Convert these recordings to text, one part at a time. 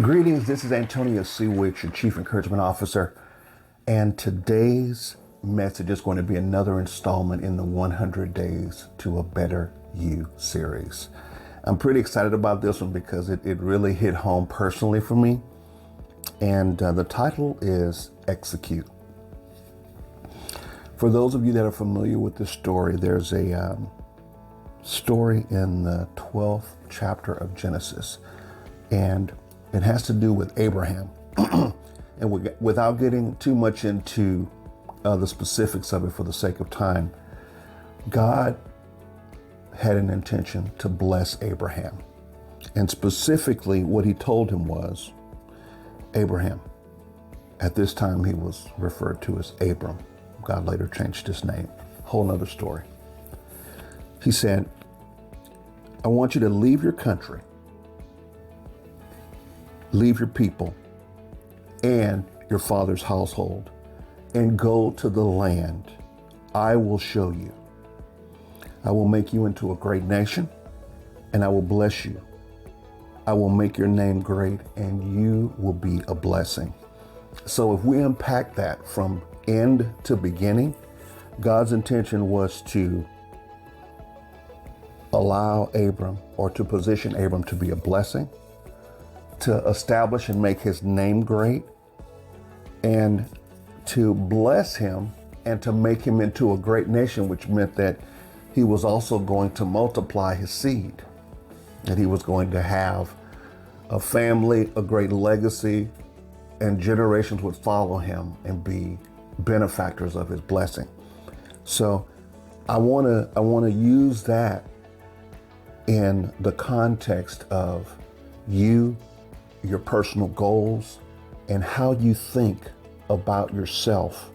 Greetings, this is Antonio C. Wicks, your Chief Encouragement Officer, and today's message is going to be another installment in the 100 Days to a Better You series. I'm pretty excited about this one because it really hit home personally for me, and the title is Execute. For those of you that are familiar with this story, there's a story in the 12th chapter of Genesis, and it has to do with Abraham. And without getting too much into the specifics of it for the sake of time, God had an intention to bless Abraham. And specifically what he told him was, Abraham, at this time he was referred to as Abram. God later changed his name. Whole nother story. He said, I want you to leave your country, leave your people and your father's household and go to the land I will show you. I will make you into a great nation and I will bless you. I will make your name great and you will be a blessing. So if we unpack that from end to beginning, God's intention was to allow Abram, or to position Abram to be a blessing, to establish and make his name great, and to bless him and to make him into a great nation, which meant that he was also going to multiply his seed, that he was going to have a family, a great legacy, and generations would follow him and be benefactors of his blessing. So I want to use that in the context of you, your personal goals, and how you think about yourself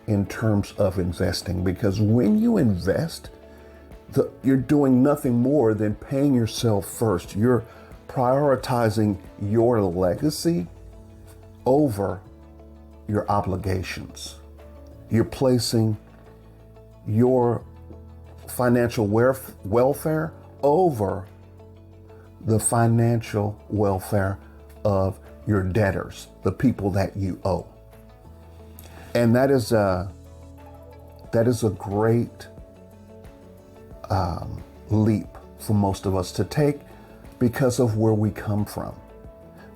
in terms of investing. Because when you invest, you're doing nothing more than paying yourself first. You're prioritizing your legacy over your obligations. You're placing your financial welfare over the financial welfare of your debtors, the people that you owe. And that is a great leap for most of us to take because of where we come from,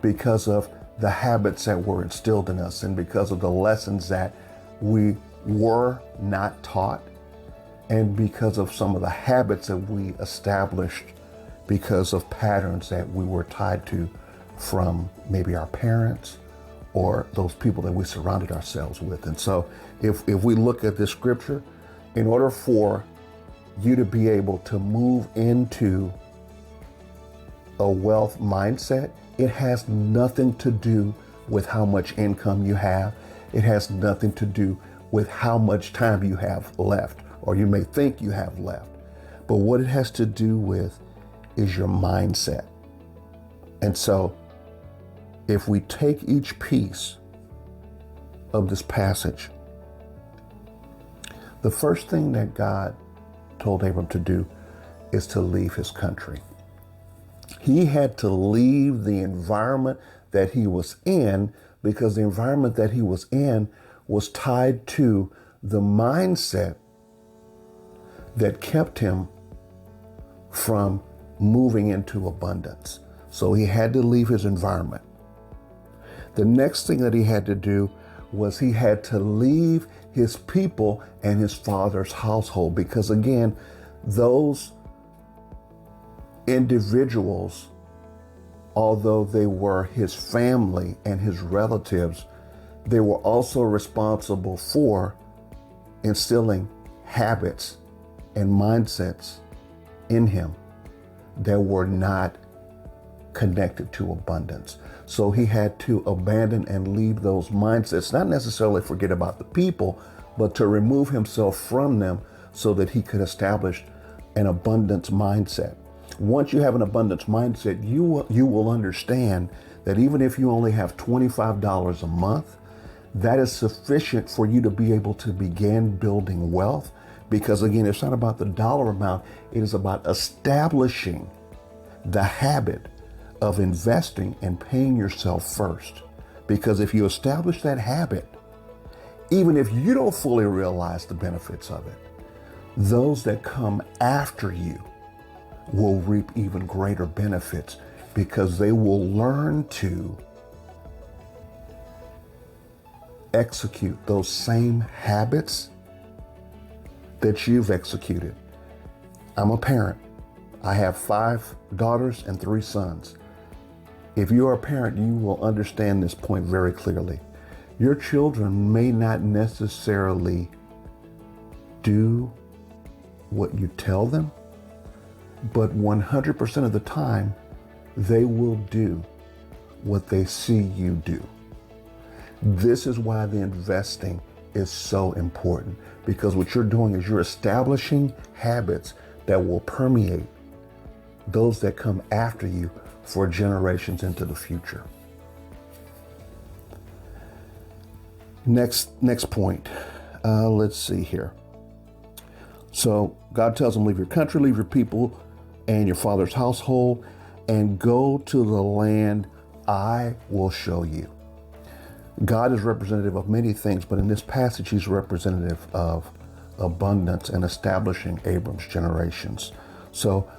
because of the habits that were instilled in us, and because of the lessons that we were not taught, and because of some of the habits that we established because of patterns that we were tied to from maybe our parents or those people that we surrounded ourselves with. And so if we look at this scripture, in order for you to be able to move into a wealth mindset, it has nothing to do with how much income you have. It has nothing to do with how much time you have left, or you may think you have left. But what it has to do with is your mindset. And so if we take each piece of this passage, the first thing that God told Abram to do is to leave his country. He had to leave the environment that he was in, because the environment that he was in was tied to the mindset that kept him from moving into abundance. So he had to leave his environment. The next thing that he had to do was he had to leave his people and his father's household, because again, those individuals, although they were his family and his relatives, they were also responsible for instilling habits and mindsets in him that were not connected to abundance. So he had to abandon and leave those mindsets, not necessarily forget about the people, but to remove himself from them so that he could establish an abundance mindset. Once you have an abundance mindset, you will understand that even if you only have $25 a month, that is sufficient for you to be able to begin building wealth. Because again, it's not about the dollar amount, it is about establishing the habit of investing and paying yourself first. Because if you establish that habit, even if you don't fully realize the benefits of it, those that come after you will reap even greater benefits because they will learn to execute those same habits that you've executed. I'm a parent. I have 5 daughters and 3 sons. If you are a parent, you will understand this point very clearly. Your children may not necessarily do what you tell them, but 100% of the time, they will do what they see you do. This is why the investing is so important, because what you're doing is you're establishing habits that will permeate those that come after you for generations into the future. Next point. Let's see here. So God tells him, leave your country, leave your people and your father's household, and go to the land I will show you. God is representative of many things, but in this passage, he's representative of abundance and establishing Abram's generations. So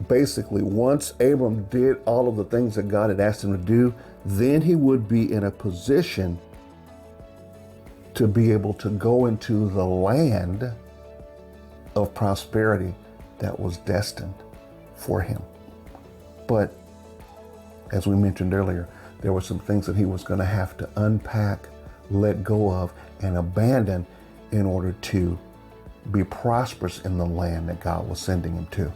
basically, once Abram did all of the things that God had asked him to do, then he would be in a position to be able to go into the land of prosperity that was destined for him. But as we mentioned earlier, there were some things that he was going to have to unpack, let go of, and abandon in order to be prosperous in the land that God was sending him to.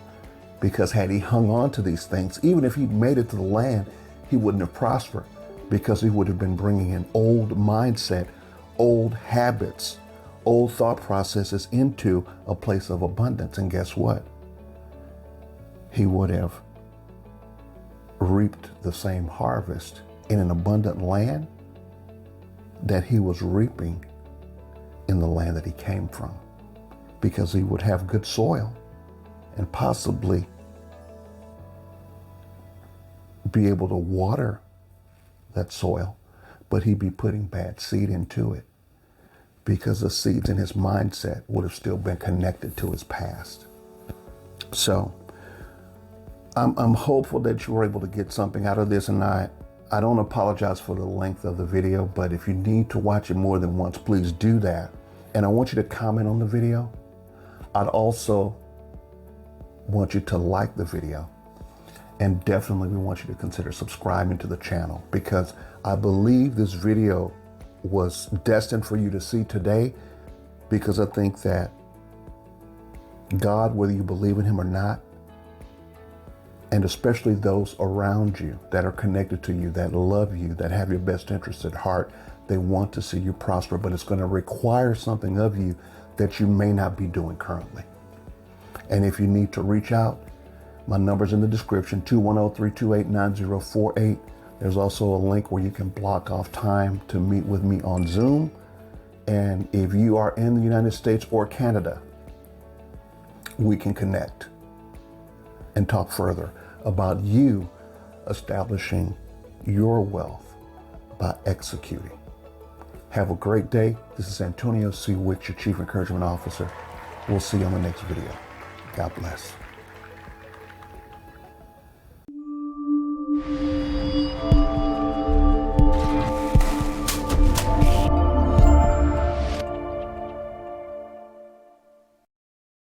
Because had he hung on to these things, even if he'd made it to the land, he wouldn't have prospered, because he would have been bringing an old mindset, old habits, old thought processes into a place of abundance. And guess what? He would have reaped the same harvest in an abundant land that he was reaping in the land that he came from, because he would have good soil and possibly be able to water that soil, but he'd be putting bad seed into it because the seeds in his mindset would have still been connected to his past. So I'm hopeful that you were able to get something out of this, and I don't apologize for the length of the video, but if you need to watch it more than once, please do that. And I want you to comment on the video. I'd also want you to like the video, and definitely we want you to consider subscribing to the channel, because I believe this video was destined for you to see today, because I think that God, whether you believe in him or not, and especially those around you that are connected to you, that love you, that have your best interests at heart, they want to see you prosper, but it's going to require something of you that you may not be doing currently. And if you need to reach out, my number's in the description, 210-328-9048. There's also a link where you can block off time to meet with me on Zoom. And if you are in the United States or Canada, we can connect and talk further about you establishing your wealth by executing. Have a great day. This is Antonio C. Wicks, your Chief Encouragement Officer. We'll see you on the next video. God bless.